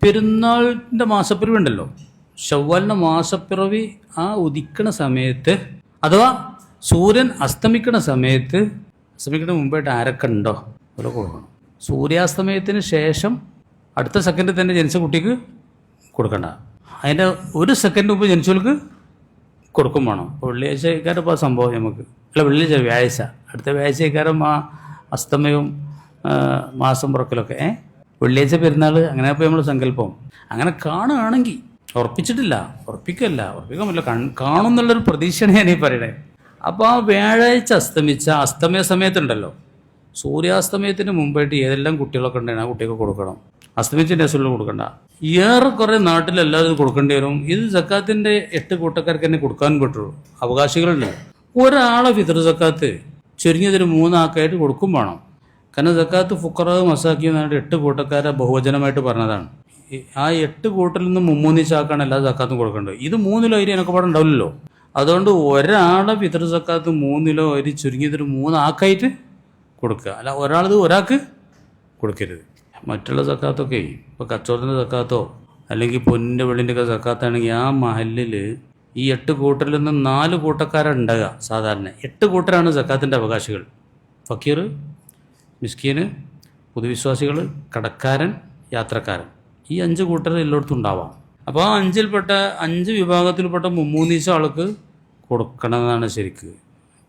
പെരുന്നാളിൻ്റെ മാസപ്പിറവി ഉണ്ടല്ലോ, ശവ്വാലിൻ്റെ മാസപ്പിറവി ആ ഉദിക്കണ സമയത്ത് അഥവാ സൂര്യൻ അസ്തമിക്കണ സമയത്ത്, അസ്തമിക്കണ മുമ്പായിട്ട് ആരൊക്കെ ഉണ്ടോ അവരെ കൊടുക്കണം. സൂര്യാസ്തമയത്തിന് ശേഷം അടുത്ത സെക്കൻഡിൽ തന്നെ ജനിച്ച കുട്ടിക്ക് കൊടുക്കണ്ട. അതിൻ്റെ ഒരു സെക്കൻഡ് മുമ്പ് ജനിച്ചവർക്ക് കൊടുക്കും വേണം. അപ്പോൾ വെള്ളിയാഴ്ചക്കാരം ഇപ്പോൾ സംഭവം നമുക്ക് അല്ല, വെള്ളിയാഴ്ച വ്യാഴാഴ്ച, അടുത്ത വ്യാഴാഴ്ചക്കാരം ആ അസ്തമയവും മാസം പുറക്കലൊക്കെ വെള്ളിയാഴ്ച പെരുന്നാൾ, അങ്ങനെ ഇപ്പോൾ നമ്മൾ സങ്കല്പം അങ്ങനെ കാണുകയാണെങ്കിൽ, ഉറപ്പിക്കാൻ പറ്റില്ല, കാണും എന്നുള്ളൊരു പ്രതീക്ഷയാണ് ഞാനീ പറയണേ. അപ്പോൾ ആ വ്യാഴാഴ്ച അസ്തമിച്ച അസ്തമയ സമയത്തുണ്ടല്ലോ, സൂര്യാസ്തമയത്തിന് മുമ്പായിട്ട് ഏതെല്ലാം കുട്ടികളൊക്കെ ഉണ്ടെങ്കിൽ ആ കുട്ടികൾക്ക് കൊടുക്കണം. അസ്തമിച്ചതിൻ്റെ അസുഖം കൊടുക്കണ്ട. ഏറെക്കുറെ നാട്ടിലെല്ലാവരും കൊടുക്കേണ്ടി വരും. ഇത് സക്കാത്തിൻ്റെ 8 കൂട്ടക്കാർക്ക് തന്നെ കൊടുക്കാൻ പറ്റുള്ളൂ. അവകാശികളുണ്ട്. ഒരാളെ ഫിത്ർ സക്കാത്ത് ചുരുങ്ങിയതൊരു 3 ആൾക്കായിട്ട് കൊടുക്കും വേണം. കാരണം സക്കാത്ത് ഫുഖറ മസാക്കി എന്നാണ് 8 കൂട്ടക്കാരെ ബഹുവചനമായിട്ട് പറഞ്ഞതാണ്. ആ 8 കൂട്ടറിൽ നിന്ന് 3 ചാക്കാണ് എല്ലാ സക്കാത്തും കൊടുക്കേണ്ടത്. ഇത് 3 കിലോ അരി എനിക്ക് പാടെ ഉണ്ടാവില്ലല്ലോ. അതുകൊണ്ട് ഒരാളെ ഫിത്ർ സക്കാത്ത് 3 കിലോ അരി ചുരുങ്ങിയതൊരു 3 ആൾക്കായിട്ട് കൊടുക്കുക. അല്ല ഒരാൾക്ക് കൊടുക്കരുത്. മറ്റുള്ള സക്കാത്തൊക്കെ ഇപ്പോൾ കച്ചവടത്തിൻ്റെ സക്കാത്തോ അല്ലെങ്കിൽ പൊന്നിൻ്റെ വെള്ളിൻ്റെയൊക്കെ സക്കാത്താണെങ്കിൽ ആ മഹലിൽ ഈ 8 കൂട്ടറിൽ നിന്ന് 4 കൂട്ടക്കാരുണ്ടാകുക. സാധാരണ 8 കൂട്ടരാണ് സക്കാത്തിൻ്റെ അവകാശികൾ. ഫക്കീർ, മിസ്കീന്, പൊതുവിശ്വാസികൾ, കടക്കാരൻ, യാത്രക്കാരൻ. ഈ 5 കൂട്ടർ എല്ലായിടത്തും ഉണ്ടാവാം. അപ്പോൾ ആ 5 വിഭാഗത്തിൽപ്പെട്ട 3 ആൾക്ക് കൊടുക്കണമെന്നാണ് ശരിക്ക്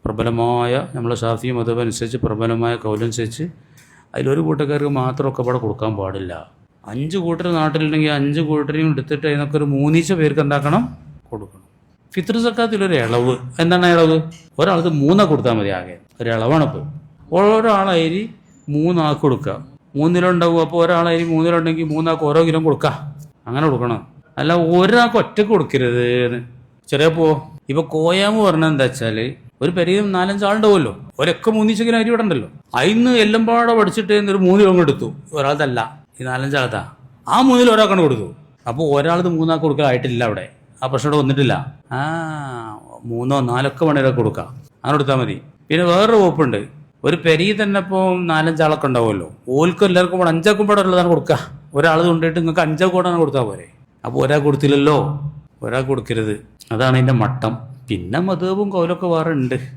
പ്രബലമായ നമ്മളെ ഷാഫി മദ്ഹബ് അനുസരിച്ച് പ്രബലമായ കൗലനുസരിച്ച്. അതിലൊരു കൂട്ടക്കാർക്ക് മാത്രമൊക്കെ ഇവിടെ കൊടുക്കാൻ പാടില്ല. 5 കൂട്ടർ നാട്ടിലുണ്ടെങ്കിൽ 5 കൂട്ടരെയും എടുത്തിട്ട് അതിനൊക്കെ ഒരു 3 പേർക്ക് എന്താക്കണം, കൊടുക്കണം. ഫിത്ർ സക്കാത്തിലൊരു ഇളവ്. എന്താണ് ഇളവ്? ഒരാൾക്ക് 3 കൊടുത്താൽ മതി. ആകെ ഒരു ഇളവാണിപ്പോൾ. ഒരാളരി 3 ആൾക്ക് കൊടുക്കുക. 3 കിലോ ഉണ്ടാവും. അപ്പോൾ ഒരാളരി 3 കിലോ ഉണ്ടെങ്കിൽ 3 ആൾക്ക് ഓരോ കിലോ കൊടുക്കുക. അങ്ങനെ കൊടുക്കണം. അല്ല ഒരാൾക്ക് ഒറ്റക്ക് കൊടുക്കരുത്. ചെറിയപ്പോൾ ഇപ്പോൾ കോയാമ് പറഞ്ഞത് എന്താ വെച്ചാൽ, ഒരു പെരിയും 4-5 ആളുണ്ടാവുമല്ലോ, ഒരൊക്കെ 3 കിലോ അരി ഇവിടെ ഉണ്ടല്ലോ, അതിന്ന് എല്ലാം പാടെ പഠിച്ചിട്ട് ഒരു 3 കിലോ എടുത്തു. ഒരാളതല്ല, ഈ 4-5 ആളത്താ ആ 3 കിലോ ഒരാൾക്കാണ് കൊടുത്തു. അപ്പോൾ ഒരാളത് 3 ആൾക്ക് കൊടുക്കാനായിട്ടില്ല. അവിടെ ആ പ്രശ്നം ഇവിടെ വന്നിട്ടില്ല. 3 or 4 മണിവരെ കൊടുക്കാം. അങ്ങനെ കൊടുത്താൽ മതി. പിന്നെ വേറൊരു വകുപ്പുണ്ട്. ഒരു പെരി തന്നെ ഇപ്പോൾ 4-5 ആളൊക്കെ ഉണ്ടാവുമല്ലോ, ഓൽക്കും എല്ലാവർക്കും കൂടെ 5 ആൾക്കും പാടെ ഉള്ളതാണ് കൊടുക്കുക. ഒരാൾ കൊണ്ടിട്ട് നിങ്ങൾക്ക് 5 കൂടെ കൊടുത്താൽ പോരെ. അപ്പോൾ ഒരാൾ കൊടുത്തില്ലല്ലോ, ഒരാൾ കൊടുക്കരുത്. അതാണ് അതിൻ്റെ മട്ടം. പിന്നെ മദ്ഹബും കൗലൊക്കെ വേറെ ഉണ്ട്.